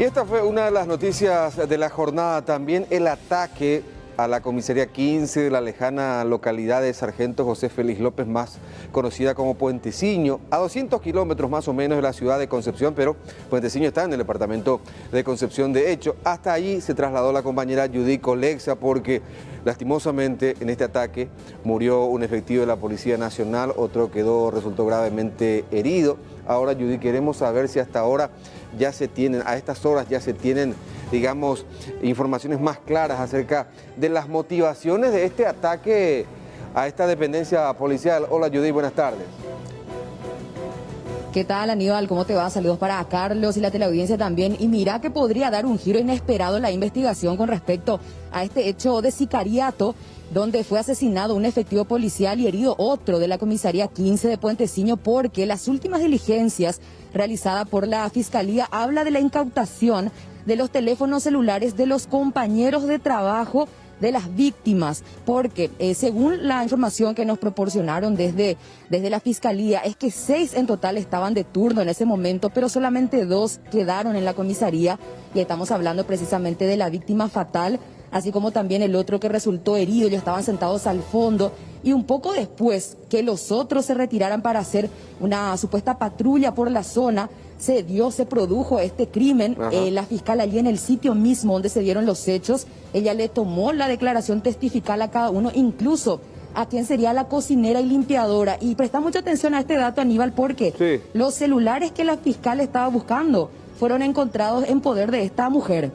Y esta fue una de las noticias de la jornada, también el ataque a la comisaría 15 de la lejana localidad de Sargento José Félix López, más conocida como Puenteciño, a 200 kilómetros más o menos de la ciudad de Concepción, pero Puenteciño está en el departamento de Concepción. De hecho, hasta allí se trasladó la compañera Judith Colexa porque lastimosamente en este ataque murió un efectivo de la Policía Nacional, otro resultó gravemente herido. Ahora, Judith, queremos saber si hasta ahora ya se tienen, a estas horas ya se tienen, digamos, informaciones más claras acerca de las motivaciones de este ataque a esta dependencia policial. Hola, Judith, buenas tardes. ¿Qué tal, Aníbal? ¿Cómo te va? Saludos para Carlos y la teleaudiencia también. Y mira que podría dar un giro inesperado en la investigación con respecto a este hecho de sicariato, donde fue asesinado un efectivo policial y herido otro de la comisaría 15 de Puenteciño, porque las últimas diligencias realizadas por la Fiscalía habla de la incautación de los teléfonos celulares de los compañeros de trabajo de las víctimas, porque según la información que nos proporcionaron desde la Fiscalía, es que 6 en total estaban de turno en ese momento, pero solamente 2 quedaron en la comisaría, y estamos hablando precisamente de la víctima fatal, así como también el otro que resultó herido. Ellos estaban sentados al fondo, y un poco después que los otros se retiraran para hacer una supuesta patrulla por la zona, se produjo este crimen. La fiscal allí en el sitio mismo donde se dieron los hechos, ella le tomó la declaración testifical a cada uno, incluso a quien sería la cocinera y limpiadora. Y presta mucha atención a este dato, Aníbal, porque los celulares que la fiscal estaba buscando fueron encontrados en poder de esta mujer.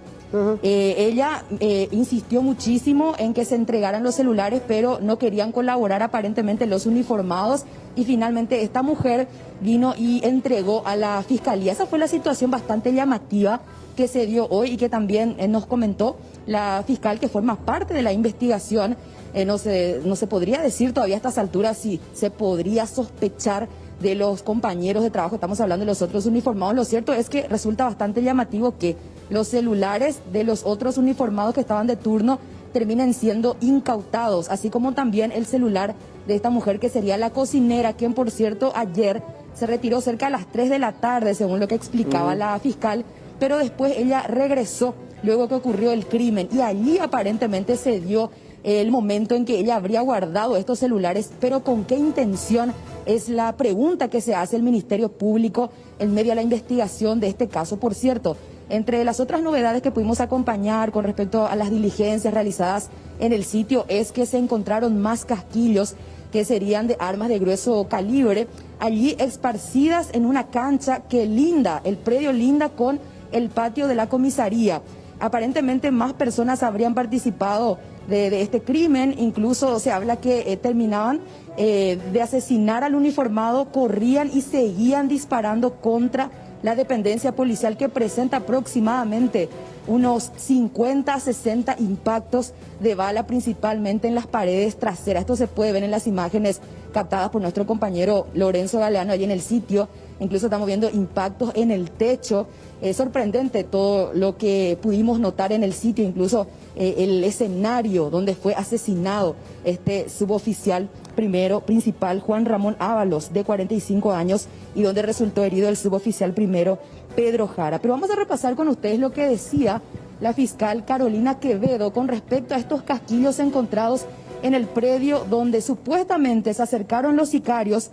Ella insistió muchísimo en que se entregaran los celulares, pero no querían colaborar aparentemente los uniformados, y finalmente esta mujer vino y entregó a la fiscalía. Esa fue la situación bastante llamativa que se dio hoy y que también nos comentó la fiscal, que forma parte de la investigación. No se podría decir todavía a estas alturas si se podría sospechar de los compañeros de trabajo, estamos hablando de los otros uniformados. Lo cierto es que resulta bastante llamativo que los celulares de los otros uniformados que estaban de turno terminen siendo incautados, así como también el celular de esta mujer, que sería la cocinera, quien por cierto ayer se retiró cerca de las 3 de la tarde, según lo que explicaba la fiscal, pero después ella regresó luego que ocurrió el crimen, y allí aparentemente se dio el momento en que ella habría guardado estos celulares. Pero ¿con qué intención? Es la pregunta que se hace el Ministerio Público en medio de la investigación de este caso. Por cierto, entre las otras novedades que pudimos acompañar con respecto a las diligencias realizadas en el sitio, es que se encontraron más casquillos que serían de armas de grueso calibre, allí esparcidas en una cancha que linda, el predio linda con el patio de la comisaría. Aparentemente más personas habrían participado de este crimen. Incluso se habla que terminaban de asesinar al uniformado, corrían y seguían disparando contra la dependencia policial, que presenta aproximadamente unos 50 a 60 impactos de bala, principalmente en las paredes traseras. Esto se puede ver en las imágenes captadas por nuestro compañero Lorenzo Galeano allí en el sitio. Incluso estamos viendo impactos en el techo. Es sorprendente todo lo que pudimos notar en el sitio, incluso el escenario donde fue asesinado este suboficial primero principal Juan Ramón Ábalos, de 45 años, y donde resultó herido el suboficial primero Pedro Jara. Pero vamos a repasar con ustedes lo que decía la fiscal Carolina Quevedo con respecto a estos casquillos encontrados en el predio donde supuestamente se acercaron los sicarios,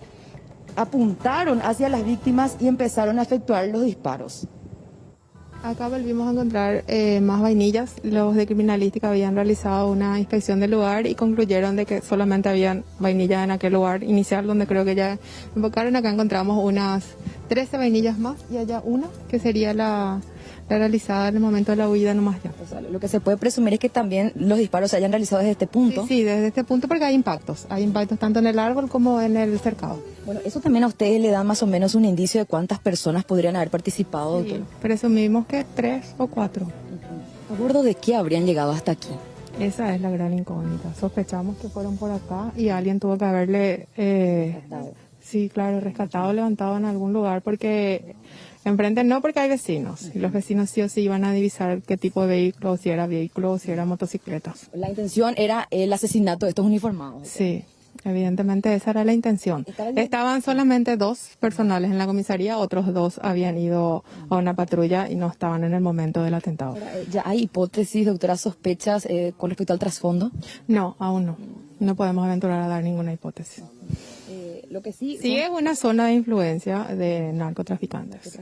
apuntaron hacia las víctimas y empezaron a efectuar los disparos. Acá volvimos a encontrar más vainillas. Los de criminalística habían realizado una inspección del lugar y concluyeron de que solamente habían vainillas en aquel lugar inicial, donde creo que ya invocaron. Acá encontramos unas 13 vainillas más, y allá una que sería la realizada en el momento de la huida nomás ya. O sea, lo que se puede presumir es que también los disparos se hayan realizado desde este punto. Sí, desde este punto, porque hay impactos tanto en el árbol como en el cercado. Bueno, eso también a ustedes le da más o menos un indicio de cuántas personas podrían haber participado. Sí, presumimos que 3 o 4. ¿A bordo de qué habrían llegado hasta aquí? Esa es la gran incógnita. Sospechamos que fueron por acá y alguien tuvo que haberle, sí, claro, rescatado, levantado en algún lugar, porque enfrente no, porque hay vecinos, y los vecinos sí o sí iban a divisar qué tipo de vehículo, si era motocicletas. La intención era el asesinato de estos uniformados. Sí. Evidentemente esa era la intención. Estaban solamente 2 personales en la comisaría, otros 2 habían ido a una patrulla y no estaban en el momento del atentado. Ahora, ¿ya hay hipótesis, doctora, sospechas con respecto al trasfondo? No, aún no. No podemos aventurar a dar ninguna hipótesis. Lo que sí es una zona de influencia de narcotraficantes.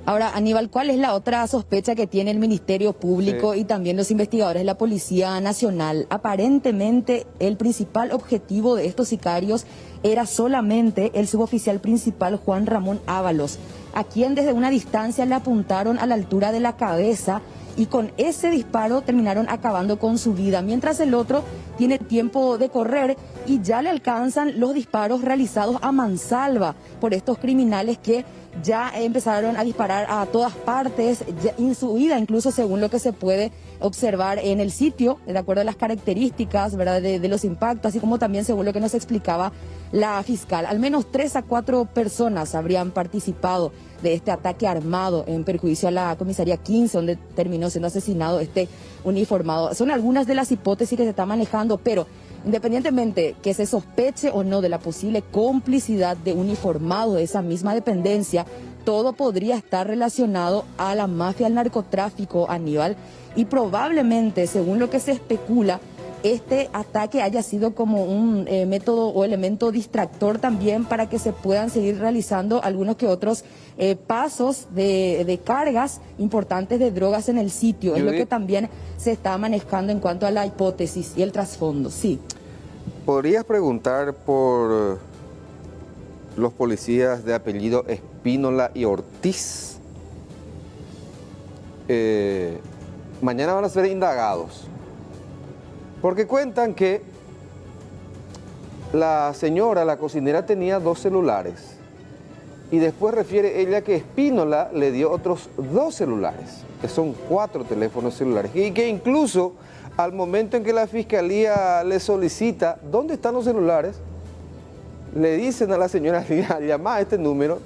Ahora, Aníbal, ¿cuál es la otra sospecha que tiene el Ministerio Público y también los investigadores de la Policía Nacional? Aparentemente, el principal objetivo de estos sicarios era solamente el suboficial principal Juan Ramón Ábalos, a quien desde una distancia le apuntaron a la altura de la cabeza y con ese disparo terminaron acabando con su vida, mientras el otro tiene tiempo de correr y ya le alcanzan los disparos realizados a mansalva por estos criminales que ya empezaron a disparar a todas partes, en su vida incluso según lo que se puede observar en el sitio, de acuerdo a las características, ¿verdad?, de los impactos, así como también según lo que nos explicaba la fiscal. Al menos 3 a 4 personas habrían participado de este ataque armado en perjuicio a la comisaría 15, donde terminó siendo asesinado este uniformado. Son algunas de las hipótesis que se están manejando, pero independientemente que se sospeche o no de la posible complicidad de uniformados de esa misma dependencia, todo podría estar relacionado a la mafia, al narcotráfico, Aníbal, y probablemente, según lo que se especula, este ataque haya sido como un método o elemento distractor también para que se puedan seguir realizando algunos que otros pasos de cargas importantes de drogas en el sitio. Es lo que también se está manejando en cuanto a la hipótesis y el trasfondo. Sí. ¿Podrías preguntar por los policías de apellido Espínola y Ortiz? Mañana van a ser indagados, porque cuentan que la señora, la cocinera, tenía 2 celulares y después refiere ella que Espínola le dio otros 2 celulares, que son 4 teléfonos celulares, y que incluso al momento en que la fiscalía le solicita dónde están los celulares, le dicen a la señora, llama a este número,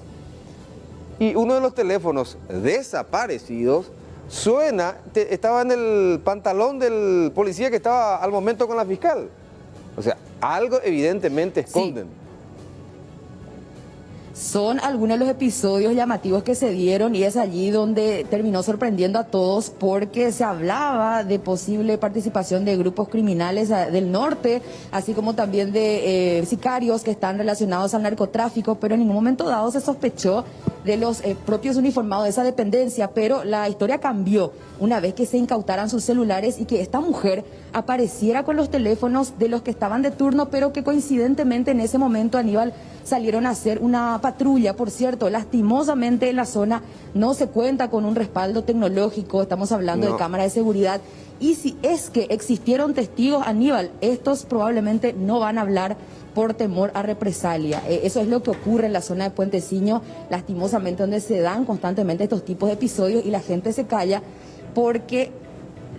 y uno de los teléfonos desaparecidos suena, estaba en el pantalón del policía que estaba al momento con la fiscal. O sea, algo evidentemente esconden. Sí. Son algunos de los episodios llamativos que se dieron y es allí donde terminó sorprendiendo a todos porque se hablaba de posible participación de grupos criminales del norte, así como también de sicarios que están relacionados al narcotráfico, pero en ningún momento dado se sospechó de los propios uniformados de esa dependencia, pero la historia cambió una vez que se incautaran sus celulares y que esta mujer apareciera con los teléfonos de los que estaban de turno, pero que coincidentemente en ese momento, Aníbal, salieron a hacer una patrulla. Por cierto, lastimosamente en la zona no se cuenta con un respaldo tecnológico, estamos hablando de cámara de seguridad, y si es que existieron testigos, Aníbal, estos probablemente no van a hablar por temor a represalia. Eso es lo que ocurre en la zona de Puenteciño, lastimosamente, donde se dan constantemente estos tipos de episodios y la gente se calla porque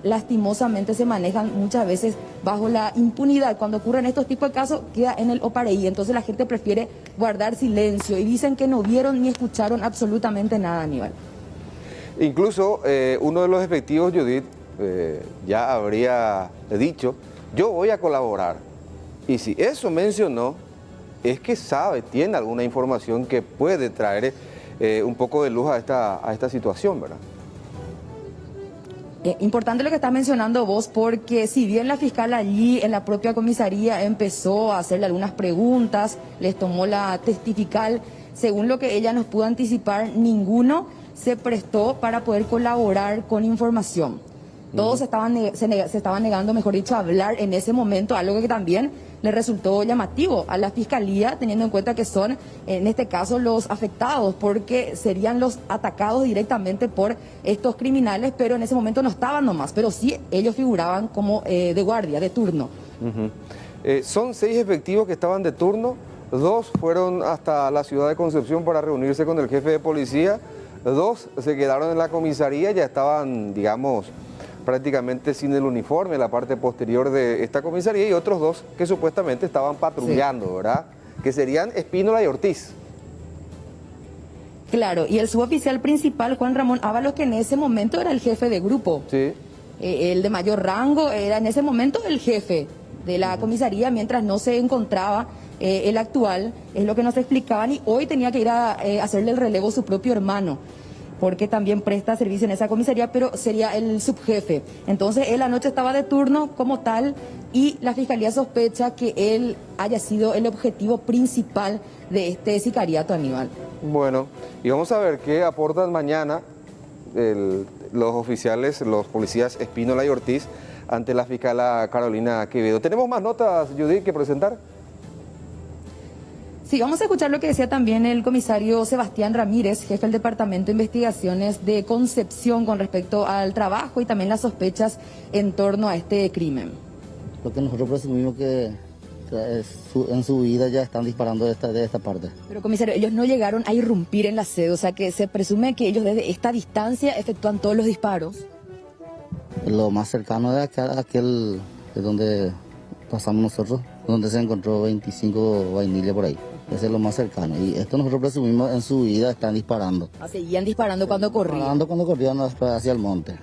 lastimosamente se manejan muchas veces bajo la impunidad. Cuando ocurren estos tipos de casos queda en el opareí, entonces la gente prefiere guardar silencio y dicen que no vieron ni escucharon absolutamente nada, Aníbal. Incluso uno de los efectivos, Judith, ya habría dicho, yo voy a colaborar. Y si eso mencionó, es que sabe, tiene alguna información que puede traer un poco de luz a esta situación, ¿verdad? Importante lo que estás mencionando vos, porque si bien la fiscal allí en la propia comisaría empezó a hacerle algunas preguntas, les tomó la testifical, según lo que ella nos pudo anticipar, ninguno se prestó para poder colaborar con información. Todos se estaban negando, mejor dicho, a hablar en ese momento, algo que también le resultó llamativo a la fiscalía, teniendo en cuenta que son, en este caso, los afectados, porque serían los atacados directamente por estos criminales, pero en ese momento no estaban nomás, pero sí ellos figuraban como de guardia, de turno. Son 6 efectivos que estaban de turno, 2 fueron hasta la ciudad de Concepción para reunirse con el jefe de policía, 2 se quedaron en la comisaría, ya estaban, digamos, prácticamente sin el uniforme, la parte posterior de esta comisaría, y otros 2 que supuestamente estaban patrullando, sí, ¿verdad? Que serían Espínola y Ortiz. Claro, y el suboficial principal, Juan Ramón Ábalos, que en ese momento era el jefe de grupo. Sí. El de mayor rango, era en ese momento el jefe de la comisaría mientras no se encontraba el actual, es lo que nos explicaban, y hoy tenía que ir a hacerle el relevo su propio hermano, porque también presta servicio en esa comisaría, pero sería el subjefe. Entonces él anoche estaba de turno como tal y la Fiscalía sospecha que él haya sido el objetivo principal de este sicariato, Aníbal. Bueno, y vamos a ver qué aportan mañana los oficiales, los policías Espínola y Ortiz ante la fiscala Carolina Quevedo. ¿Tenemos más notas, Judith, que presentar? Sí, vamos a escuchar lo que decía también el comisario Sebastián Ramírez, jefe del Departamento de Investigaciones de Concepción, con respecto al trabajo y también las sospechas en torno a este crimen. Lo que nosotros presumimos que en su vida ya están disparando de esta parte. Pero comisario, ellos no llegaron a irrumpir en la sede, o sea que se presume que ellos desde esta distancia efectúan todos los disparos. Lo más cercano de aquel de donde pasamos nosotros, donde se encontró 25 vainillas por ahí. Ese es lo más cercano. Y esto nosotros presumimos en su vida están disparando. Seguían disparando cuando corrían. Disparando cuando corrían hacia el monte.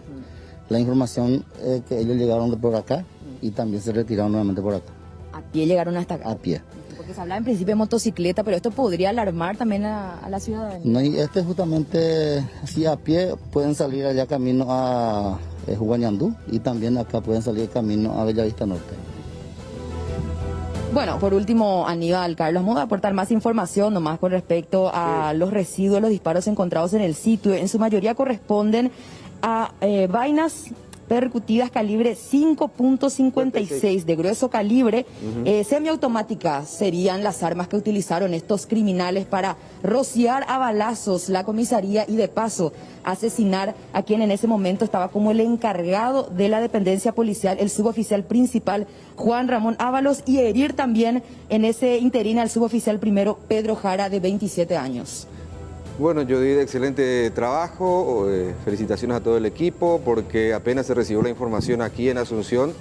La información es que ellos llegaron de por acá y también se retiraron nuevamente por acá. ¿A pie llegaron hasta acá? A pie. Porque se habla en principio de motocicleta, pero esto podría alarmar también a la ciudadanía. No, y justamente, si a pie pueden salir allá camino a Huañandú y también acá pueden salir camino a Bellavista Norte. Bueno, por último, Aníbal, Carlos, vamos a aportar más información nomás con respecto a los residuos, los disparos encontrados en el sitio. En su mayoría corresponden a vainas percutidas calibre 5.56 de grueso calibre, semiautomáticas serían las armas que utilizaron estos criminales para rociar a balazos la comisaría y de paso asesinar a quien en ese momento estaba como el encargado de la dependencia policial, el suboficial principal Juan Ramón Ábalos, y herir también en ese interín al suboficial primero Pedro Jara, de 27 años. Bueno, Judith, excelente trabajo, felicitaciones a todo el equipo, porque apenas se recibió la información aquí en Asunción,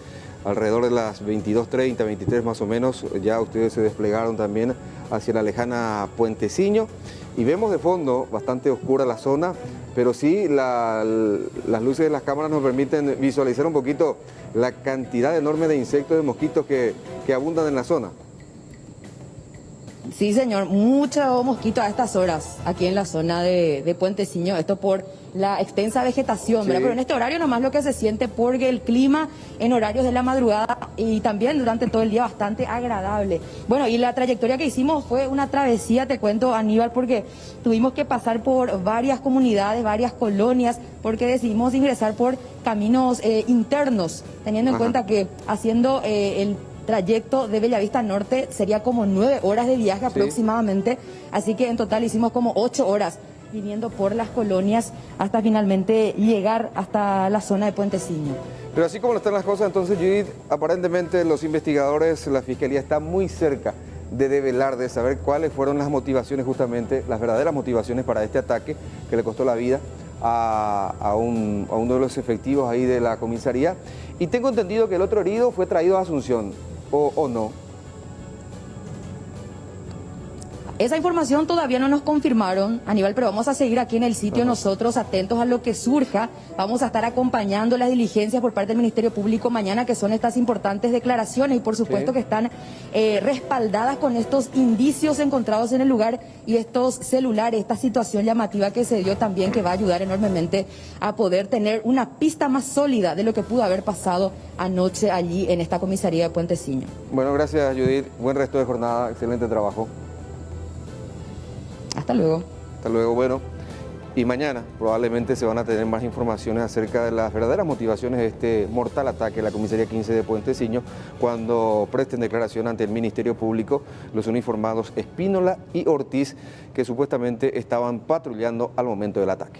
alrededor de las 22:30, 23 más o menos, ya ustedes se desplegaron también hacia la lejana Puenteciño, y vemos de fondo bastante oscura la zona, pero sí las luces de las cámaras nos permiten visualizar un poquito la cantidad enorme de insectos y mosquitos que abundan en la zona. Sí, señor, mucho mosquito a estas horas aquí en la zona de Puenteciño, esto por la extensa vegetación, ¿verdad? Sí. Pero en este horario nomás lo que se siente, porque el clima en horarios de la madrugada y también durante todo el día bastante agradable. Bueno, y la trayectoria que hicimos fue una travesía, te cuento, Aníbal, porque tuvimos que pasar por varias comunidades, varias colonias, porque decidimos ingresar por caminos internos, teniendo en cuenta que haciendo el trayecto de Bellavista Norte sería como 9 horas de viaje aproximadamente, así que en total hicimos como 8 horas viniendo por las colonias hasta finalmente llegar hasta la zona de Puenteciño. Pero así como están las cosas, entonces, Judith, aparentemente los investigadores, la Fiscalía está muy cerca de develar, de saber cuáles fueron las motivaciones justamente, las verdaderas motivaciones para este ataque que le costó la vida a uno de los efectivos ahí de la comisaría. Y tengo entendido que el otro herido fue traído a Asunción, ¿o no? Esa información todavía no nos confirmaron, Aníbal, pero vamos a seguir aquí en el sitio nosotros atentos a lo que surja. Vamos a estar acompañando las diligencias por parte del Ministerio Público mañana, que son estas importantes declaraciones y por supuesto que están respaldadas con estos indicios encontrados en el lugar y estos celulares, esta situación llamativa que se dio también, que va a ayudar enormemente a poder tener una pista más sólida de lo que pudo haber pasado anoche allí en esta comisaría de Puenteciño. Bueno, gracias, Judith. Buen resto de jornada, excelente trabajo. Hasta luego. Hasta luego, bueno. Y mañana probablemente se van a tener más informaciones acerca de las verdaderas motivaciones de este mortal ataque a la comisaría 15 de Puenteciño, cuando presten declaración ante el Ministerio Público los uniformados Espínola y Ortiz, que supuestamente estaban patrullando al momento del ataque.